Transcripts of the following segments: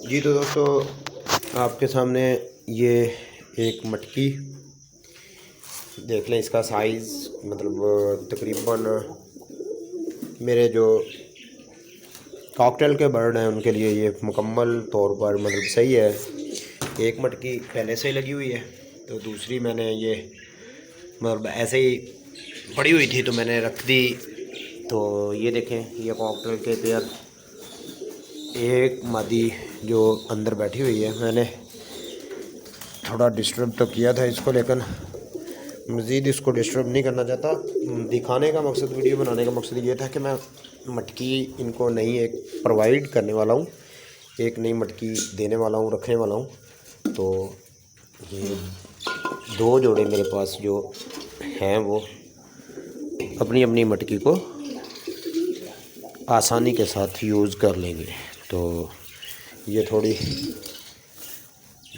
जी तो दोस्तों आपके सामने ये एक मटकी देख लें। इसका साइज़ मतलब तकरीबन मेरे जो कॉकटेल के बर्ड हैं उनके लिए ये मुकम्मल तौर पर मतलब सही है। एक मटकी पहले से ही लगी हुई है, तो दूसरी मैंने ये मतलब ऐसे ही पड़ी हुई थी तो मैंने रख दी। तो ये देखें, ये कॉकटेल के पेयर एक मादी जो अंदर बैठी हुई है। मैंने थोड़ा डिस्टर्ब तो किया था इसको, लेकिन मज़ीद इसको डिस्टर्ब नहीं करना चाहता। दिखाने का मकसद, वीडियो बनाने का मकसद ये था कि मैं मटकी इनको नई एक प्रोवाइड करने वाला हूँ, एक नई मटकी देने वाला हूँ, रखने वाला हूँ। तो ये दो जोड़े मेरे पास जो हैं वो अपनी अपनी मटकी को आसानी के साथ यूज़ कर लेंगे। तो ये थोड़ी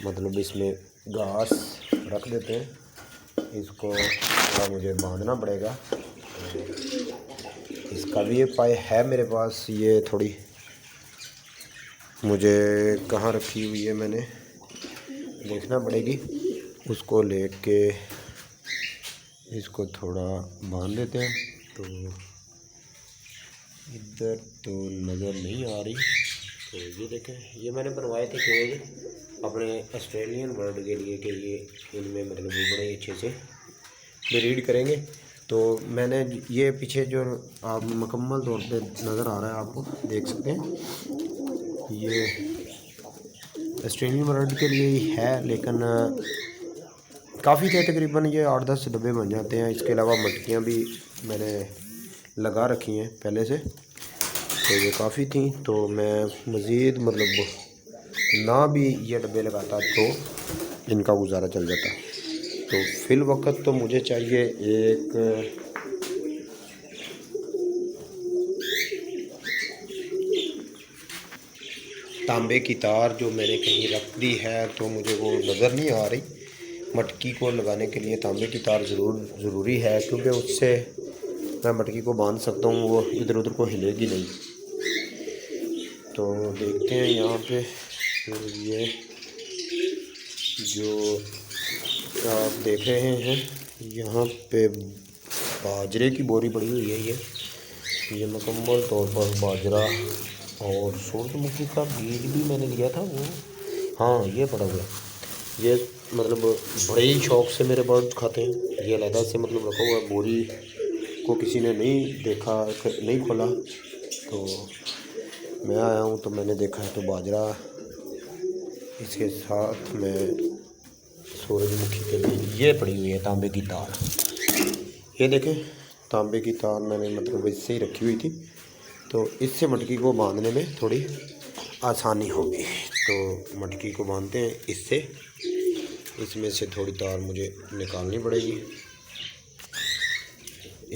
मतलब इसमें घास रख देते हैं, इसको थोड़ा मुझे बांधना पड़ेगा। इसका भी एक पाय है मेरे पास, ये थोड़ी मुझे कहाँ रखी हुई है मैंने देखना पड़ेगी। उसको लेके इसको थोड़ा बांध देते हैं। तो इधर तो नज़र नहीं आ रही। तो ये देखें, ये मैंने बनवाए थे केज अपने ऑस्ट्रेलियन बर्ड के लिए कि ये इनमें मतलब बड़े अच्छे से ब्रीड करेंगे। तो मैंने ये पीछे जो आप मुकम्मल तौर पे नज़र आ रहा है, आपको देख सकते हैं, ये ऑस्ट्रेलियन बर्ड के लिए ही है, लेकिन काफ़ी थे, तकरीबन ये 8-10 डब्बे बन जाते हैं। इसके अलावा मटकियाँ भी मैंने लगा रखी हैं पहले से, तो ये काफ़ी थी। तो मैं मज़ीद मतलब ना भी ये डब्बे लगाता तो इनका गुजारा चल जाता। तो फ़िल वक्त तो मुझे चाहिए एक तांबे की तार, जो मैंने कहीं रख दी है तो मुझे वो नज़र नहीं आ रही। मटकी को लगाने के लिए तांबे की तार ज़रूरी है, क्योंकि उससे मैं मटकी को बांध सकता हूँ, वो इधर उधर को हिलेगी नहीं। तो देखते हैं यहाँ पे, ये जो आप देख रहे हैं यहाँ पे बाजरे की बोरी पड़ी हुई है। ये मुकम्मल तौर पर बाजरा और सूरजमुखी का बीज भी मैंने लिया था वो, हाँ ये पड़ा हुआ है। ये मतलब बड़े ही शौक़ से मेरे बर्ड खाते हैं। ये अलहदा से मतलब रखा हुआ है, बोरी को किसी ने नहीं देखा, नहीं खोला। तो मैं आया हूँ तो मैंने देखा है, तो बाजरा इसके साथ में सूरजमुखी के लिए ये पड़ी हुई है तांबे की तार। ये देखें, तांबे की तार मैंने मतलब इससे ही रखी हुई थी, तो इससे मटकी को बांधने में थोड़ी आसानी होगी। तो मटकी को बांधते हैं इससे, इसमें से थोड़ी तार मुझे निकालनी पड़ेगी।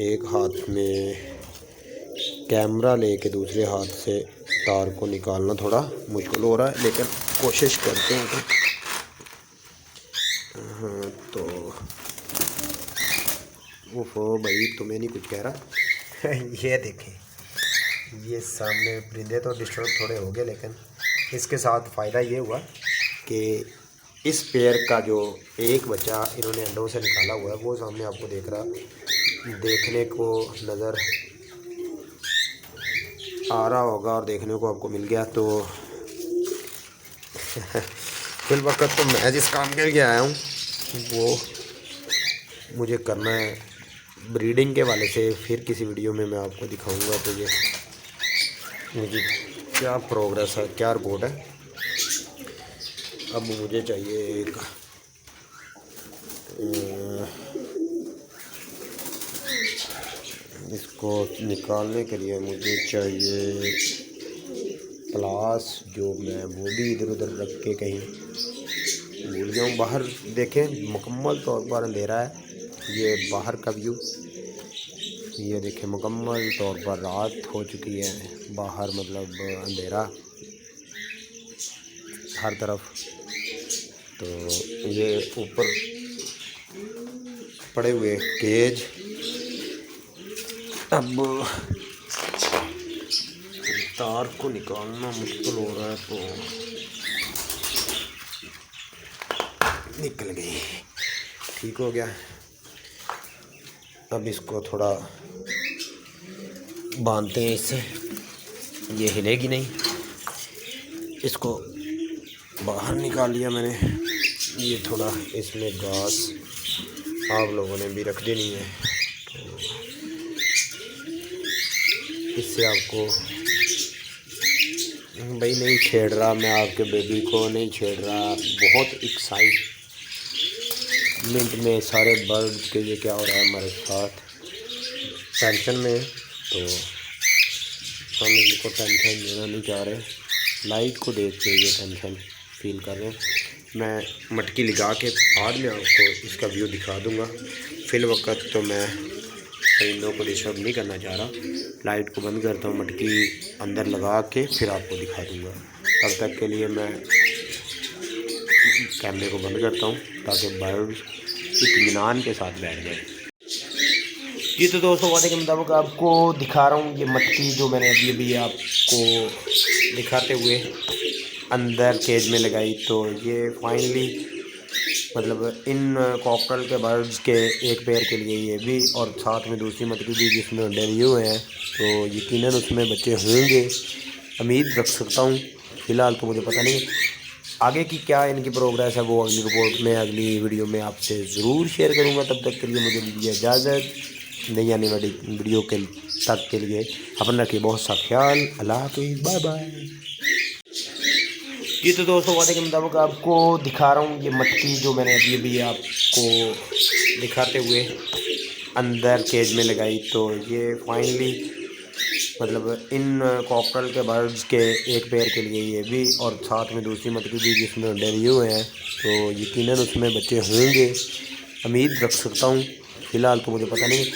एक हाथ में कैमरा लेके दूसरे हाथ से तार को निकालना थोड़ा मुश्किल हो रहा है, लेकिन कोशिश करते हैं कि हाँ। तो ओहो भाई, तुम्हें नहीं कुछ कह रहा। ये देखें, ये सामने परिंदे तो डिस्टर्ब थोड़े हो गए, लेकिन इसके साथ फ़ायदा ये हुआ कि इस पेयर का जो एक बच्चा इन्होंने अंडों से निकाला हुआ है वो सामने आपको देखने को नज़र आ रहा होगा और देखने को आपको मिल गया। तो फिल वक्त तो मैं जिस काम के लिए आया हूँ वो मुझे करना है ब्रीडिंग के वाले से। फिर किसी वीडियो में मैं आपको दिखाऊंगा तो ये मुझे क्या प्रोग्रेस है, क्या रिपोर्ट है। अब मुझे चाहिए एक इसको निकालने के लिए मुझे चाहिए प्लास, जो मैं वो भी इधर उधर रख के कहीं भूल गया हूँ। बाहर देखें, मुकम्मल तौर पर अंधेरा है। ये बाहर का व्यू, ये देखें मुकम्मल तौर पर रात हो चुकी है, बाहर मतलब अंधेरा हर तरफ। तो ये ऊपर पड़े हुए केज, अब तार को निकालना मुश्किल हो रहा है। तो निकल गई, ठीक हो गया। अब इसको थोड़ा बांधते हैं इससे, ये हिलेगी नहीं। इसको बाहर निकाल लिया मैंने। ये थोड़ा इसमें घास आप लोगों ने भी रख देनी है, तो इससे आपको भाई नहीं छेड़ रहा मैं, आपके बेबी को नहीं छेड़ रहा। बहुत एक्साइटमेंट में सारे बर्ड के लिए क्या हो रहा है हमारे साथ, टेंशन में, तो हम इनको टेंशन देना नहीं चाह रहे। लाइट को देख के ये टेंशन फील कर रहे हैं। मैं मटकी लगा के बाद में आपको इसका व्यू दिखा दूंगा। फिल वक्त तो मैं परिंदों को डिस्टर्ब नहीं करना चाह रहा। लाइट को बंद करता हूँ, मटकी अंदर लगा के फिर आपको दिखा दूंगा। तब तक के लिए मैं कैमरे को बंद करता हूँ ताकि बर्ड इत्मीनान के साथ बैठ जाए। जी तो दोस्तों, वादे के मुताबिक आपको दिखा रहा हूँ ये मटकी जो मैंने अभी आपको दिखाते हुए अंदर केज में लगाई। तो ये फाइनली मतलब इन कॉकटेल के बर्ड्स के एक पेयर के लिए ये भी, और साथ में दूसरी मटकी भी जिसमें अंडे दिए हुए हैं, तो यकीनन उसमें बच्चे होंगे, उम्मीद रख सकता हूँ। फ़िलहाल तो मुझे पता नहीं आगे की क्या इनकी प्रोग्रेस है, वो अगली रिपोर्ट में अगली वीडियो में आपसे ज़रूर शेयर करूँगा। तब तक के लिए मुझे दीजिए इजाज़त। नहीं आने वाली वीडियो के तक के लिए अपना रखिए बहुत सा ख्याल। अल्लाह हाफ़िज़, बाय बाय। जी तो दोस्तों, वादे के मुताबिक आपको दिखा रहा हूँ ये मटकी जो मैंने अभी आपको दिखाते हुए अंदर केज में लगाई। तो ये फाइनली मतलब इन कॉकटेल के बर्ड्स के एक पेयर के लिए ये भी, और साथ में दूसरी मटकी भी जिसमें अंडे दिए हुए हैं, तो यकीनन उसमें बच्चे होंगे, उम्मीद रख सकता हूँ। फ़िलहाल तो मुझे पता नहीं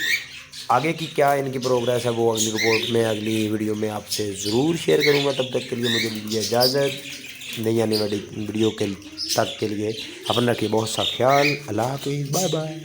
आगे की क्या इनकी प्रोग्रेस है, वो अगली रिपोर्ट में अगली वीडियो में आपसे ज़रूर शेयर करूँगा। तब तक के लिए मुझे दीजिए इजाज़त। नहीं आने वाली वीडियो के तक के लिए अपना रखिए बहुत सा ख्याल। अल्लाह हाफ़िज़, बाय बाय।